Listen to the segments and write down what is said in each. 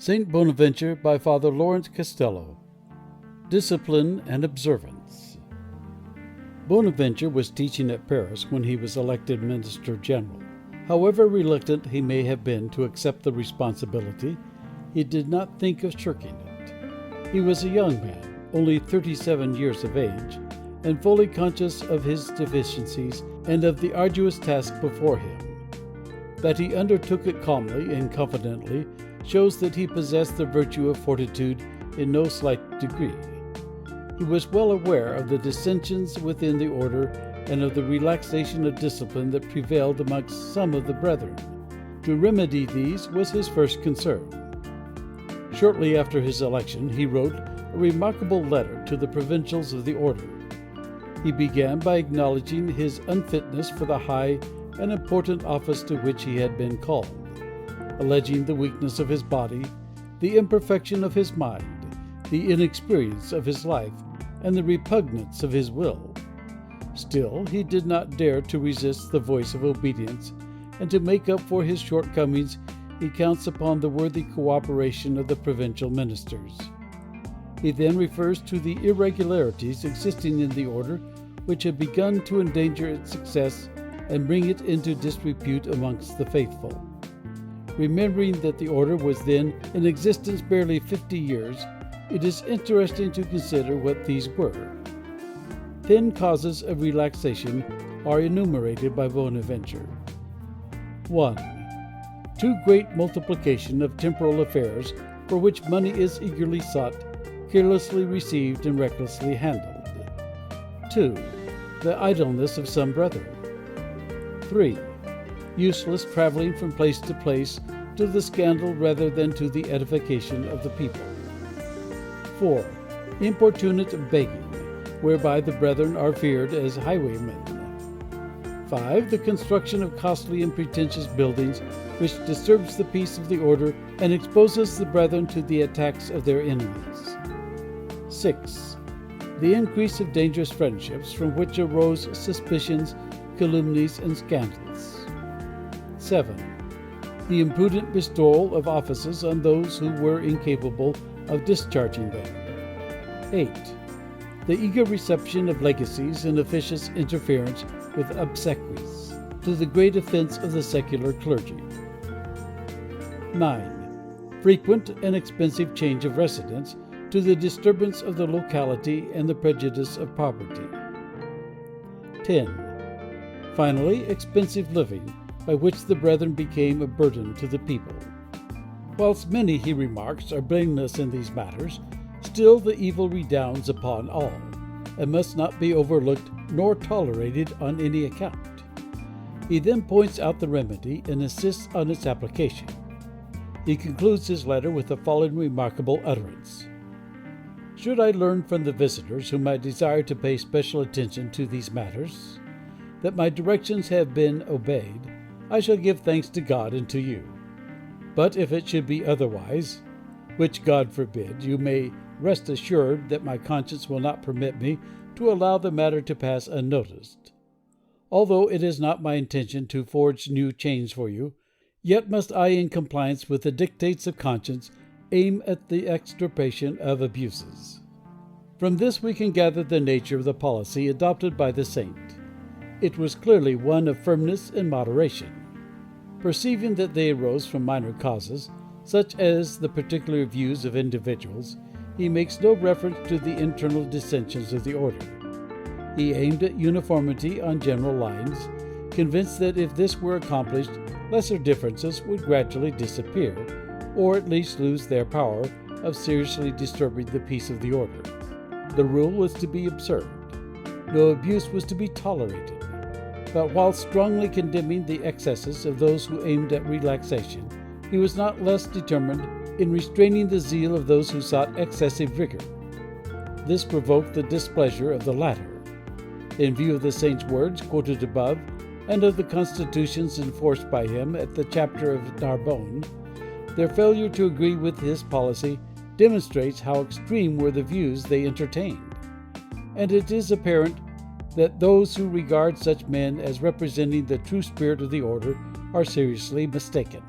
St. Bonaventure by Father Lawrence Castello. Discipline and Observance. Bonaventure was teaching at Paris when he was elected Minister General. However reluctant he may have been to accept the responsibility, he did not think of shirking it. He was a young man, only 37 years of age, and fully conscious of his deficiencies and of the arduous task before him. That he undertook it calmly and confidently shows that he possessed the virtue of fortitude in no slight degree. He was well aware of the dissensions within the order and of the relaxation of discipline that prevailed amongst some of the brethren. To remedy these was his first concern. Shortly after his election, he wrote a remarkable letter to the provincials of the order. He began by acknowledging his unfitness for the high and important office to which he had been called, alleging the weakness of his body, the imperfection of his mind, the inexperience of his life, and the repugnance of his will. Still, he did not dare to resist the voice of obedience, and to make up for his shortcomings, he counts upon the worthy cooperation of the provincial ministers. He then refers to the irregularities existing in the order, which had begun to endanger its success and bring it into disrepute amongst the faithful. Remembering that the order was then in existence barely 50 years, it is interesting to consider what these were. 10 causes of relaxation are enumerated by Bonaventure. 1. Too great multiplication of temporal affairs, for which money is eagerly sought, carelessly received, and recklessly handled. 2. The idleness of some brethren. 3. Useless traveling from place to place, to the scandal rather than to the edification of the people. 4. Importunate begging, whereby the brethren are feared as highwaymen. 5. The construction of costly and pretentious buildings, which disturbs the peace of the order and exposes the brethren to the attacks of their enemies. 6. The increase of dangerous friendships, from which arose suspicions, calumnies, and scandals. 7. The imprudent bestowal of offices on those who were incapable of discharging them. 8. The eager reception of legacies and officious interference with obsequies, to the great offense of the secular clergy. 9. Frequent and expensive change of residence, to the disturbance of the locality and the prejudice of poverty. 10. Finally, expensive living, by which the brethren became a burden to the people. Whilst many, he remarks, are blameless in these matters, still the evil redounds upon all, and must not be overlooked nor tolerated on any account. He then points out the remedy and insists on its application. He concludes his letter with the following remarkable utterance: "Should I learn from the visitors whom I desire to pay special attention to these matters, that my directions have been obeyed, I shall give thanks to God and to you. But if it should be otherwise, which God forbid, you may rest assured that my conscience will not permit me to allow the matter to pass unnoticed. Although it is not my intention to forge new chains for you, yet must I, in compliance with the dictates of conscience, aim at the extirpation of abuses." From this we can gather the nature of the policy adopted by the saint. It was clearly one of firmness and moderation. Perceiving that they arose from minor causes, such as the particular views of individuals, he makes no reference to the internal dissensions of the order. He aimed at uniformity on general lines, convinced that if this were accomplished, lesser differences would gradually disappear, or at least lose their power of seriously disturbing the peace of the order. The rule was to be observed. No abuse was to be tolerated. But while strongly condemning the excesses of those who aimed at relaxation, he was not less determined in restraining the zeal of those who sought excessive rigor. This provoked the displeasure of the latter. In view of the saint's words quoted above, and of the constitutions enforced by him at the chapter of Narbonne, their failure to agree with his policy demonstrates how extreme were the views they entertained. And it is apparent that those who regard such men as representing the true spirit of the order are seriously mistaken.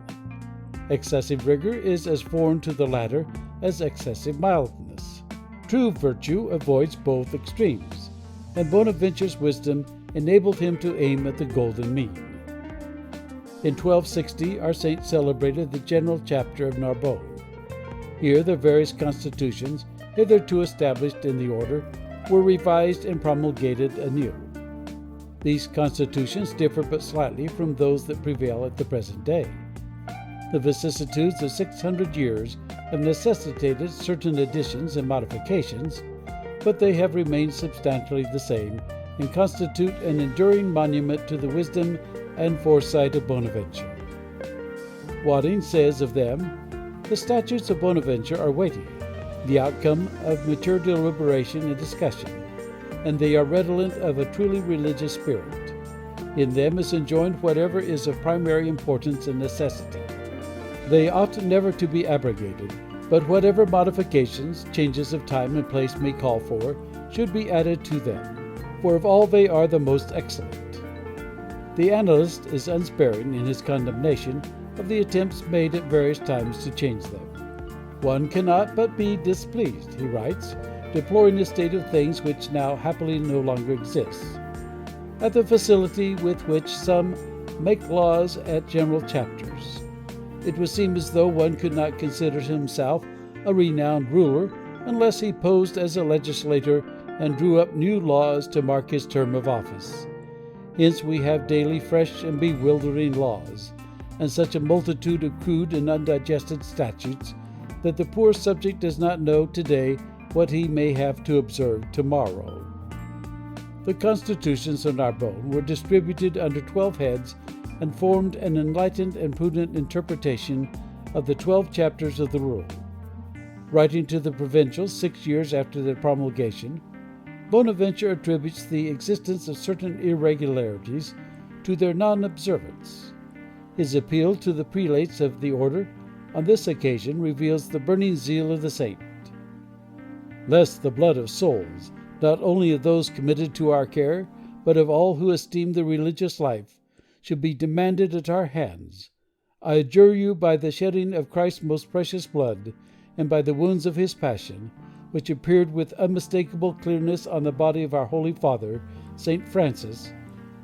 Excessive rigor is as foreign to the latter as excessive mildness. True virtue avoids both extremes, and Bonaventure's wisdom enabled him to aim at the golden mean. In 1260, our saint celebrated the general chapter of Narbonne. Here the various constitutions, hitherto established in the order, were revised and promulgated anew. These constitutions differ but slightly from those that prevail at the present day. The vicissitudes of 600 years have necessitated certain additions and modifications, but they have remained substantially the same and constitute an enduring monument to the wisdom and foresight of Bonaventure. Wadding says of them, "The statutes of Bonaventure are weighty, the outcome of mature deliberation and discussion, and they are redolent of a truly religious spirit. In them is enjoined whatever is of primary importance and necessity. They ought never to be abrogated, but whatever modifications, changes of time and place may call for, should be added to them, for of all they are the most excellent." The annalist is unsparing in his condemnation of the attempts made at various times to change them. "One cannot but be displeased," he writes, deploring a state of things which now happily no longer exists, "at the facility with which some make laws at general chapters. It would seem as though one could not consider himself a renowned ruler unless he posed as a legislator and drew up new laws to mark his term of office. Hence we have daily fresh and bewildering laws, and such a multitude of crude and undigested statutes that the poor subject does not know today what he may have to observe tomorrow." The constitutions of Narbonne were distributed under 12 heads and formed an enlightened and prudent interpretation of the 12 chapters of the rule. Writing to the provincials 6 years after their promulgation, Bonaventure attributes the existence of certain irregularities to their non-observance. His appeal to the prelates of the order on this occasion reveals the burning zeal of the saint. "Lest the blood of souls, not only of those committed to our care, but of all who esteem the religious life, should be demanded at our hands, I adjure you by the shedding of Christ's most precious blood, and by the wounds of his passion, which appeared with unmistakable clearness on the body of our Holy Father, St. Francis,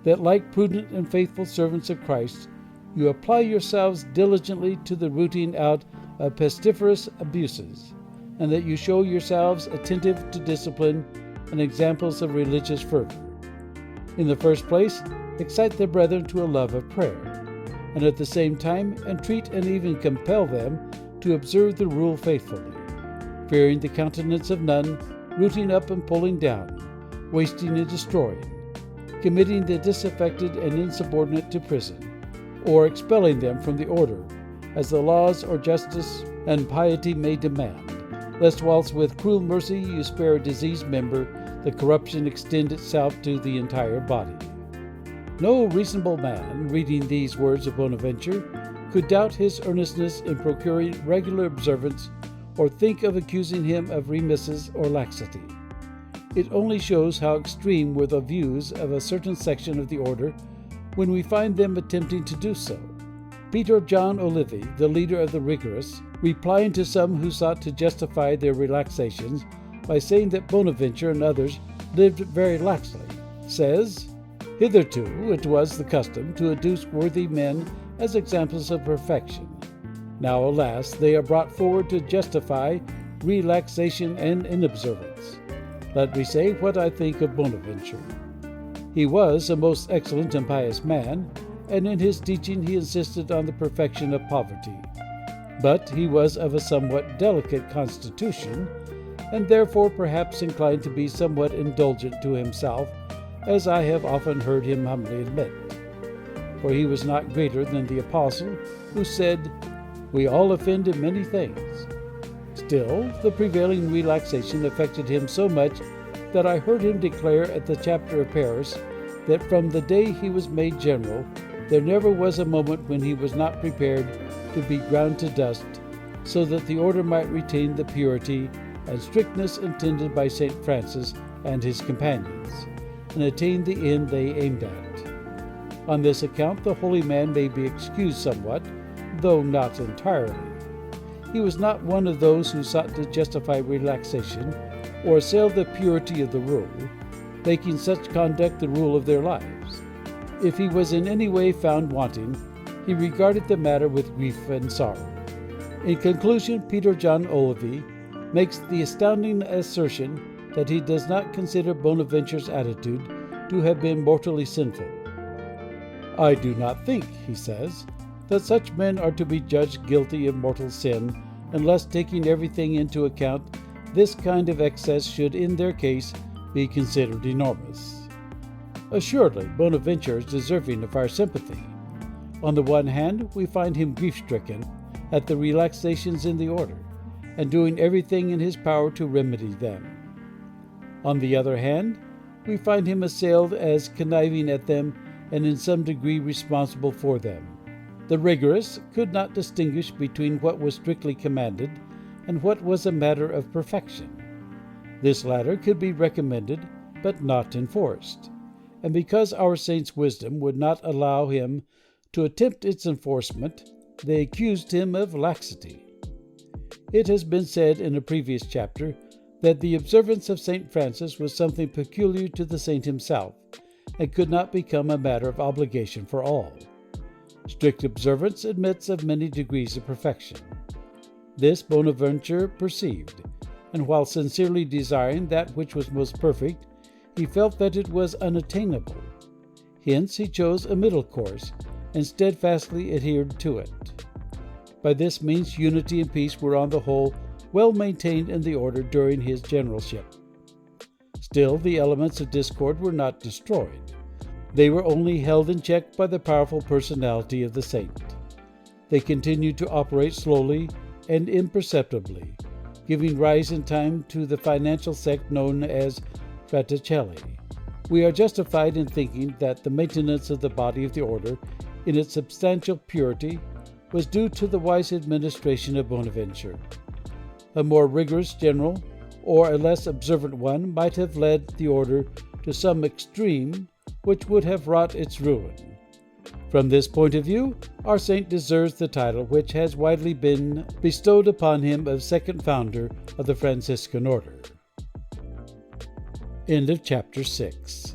that, like prudent and faithful servants of Christ, you apply yourselves diligently to the rooting out of pestiferous abuses, and that you show yourselves attentive to discipline and examples of religious fervor. In the first place, excite the brethren to a love of prayer, and at the same time entreat and even compel them to observe the rule faithfully, fearing the countenance of none, rooting up and pulling down, wasting and destroying, committing the disaffected and insubordinate to prison, or expelling them from the order, as the laws or justice and piety may demand, lest whilst with cruel mercy you spare a diseased member, the corruption extend itself to the entire body." No reasonable man, reading these words of Bonaventure, could doubt his earnestness in procuring regular observance or think of accusing him of remisses or laxity. It only shows how extreme were the views of a certain section of the order when we find them attempting to do so. Peter John Olivy, the leader of the rigorous, replying to some who sought to justify their relaxations by saying that Bonaventure and others lived very laxly, says, "Hitherto it was the custom to adduce worthy men as examples of perfection. Now, alas, they are brought forward to justify relaxation and inobservance. Let me say what I think of Bonaventure. He was a most excellent and pious man, and in his teaching he insisted on the perfection of poverty. But he was of a somewhat delicate constitution, and therefore perhaps inclined to be somewhat indulgent to himself, as I have often heard him humbly admit. For he was not greater than the apostle, who said, 'We all offend in many things.' Still, the prevailing relaxation affected him so much that I heard him declare at the chapter of Paris that from the day he was made general, there never was a moment when he was not prepared to be ground to dust, so that the order might retain the purity and strictness intended by St. Francis and his companions, and attain the end they aimed at. On this account the holy man may be excused somewhat though not entirely. He was not one of those who sought to justify relaxation or assail the purity of the rule, making such conduct the rule of their lives. If he was in any way found wanting, he regarded the matter with grief and sorrow. In conclusion, Peter John Olivey makes the astounding assertion that he does not consider Bonaventure's attitude to have been mortally sinful. "I do not think," he says, "that such men are to be judged guilty of mortal sin, unless, taking everything into account, this kind of excess should in their case be considered enormous." Assuredly, Bonaventure is deserving of our sympathy. On the one hand, we find him grief-stricken at the relaxations in the order, and doing everything in his power to remedy them. On the other hand, we find him assailed as conniving at them and in some degree responsible for them. The rigorous could not distinguish between what was strictly commanded and what was a matter of perfection. This latter could be recommended, but not enforced, and because our saint's wisdom would not allow him to attempt its enforcement, they accused him of laxity. It has been said in a previous chapter that the observance of St. Francis was something peculiar to the saint himself, and could not become a matter of obligation for all. Strict observance admits of many degrees of perfection. This Bonaventure perceived, and while sincerely desiring that which was most perfect, he felt that it was unattainable. Hence he chose a middle course, and steadfastly adhered to it. By this means unity and peace were on the whole well maintained in the order during his generalship. Still, the elements of discord were not destroyed. They were only held in check by the powerful personality of the saint. They continued to operate slowly and imperceptibly, giving rise in time to the financial sect known as Fraticelli. We are justified in thinking that the maintenance of the body of the order in its substantial purity was due to the wise administration of Bonaventure. A more rigorous general or a less observant one might have led the order to some extreme which would have wrought its ruin. From this point of view, our saint deserves the title which has widely been bestowed upon him of second founder of the Franciscan order. End of chapter 6.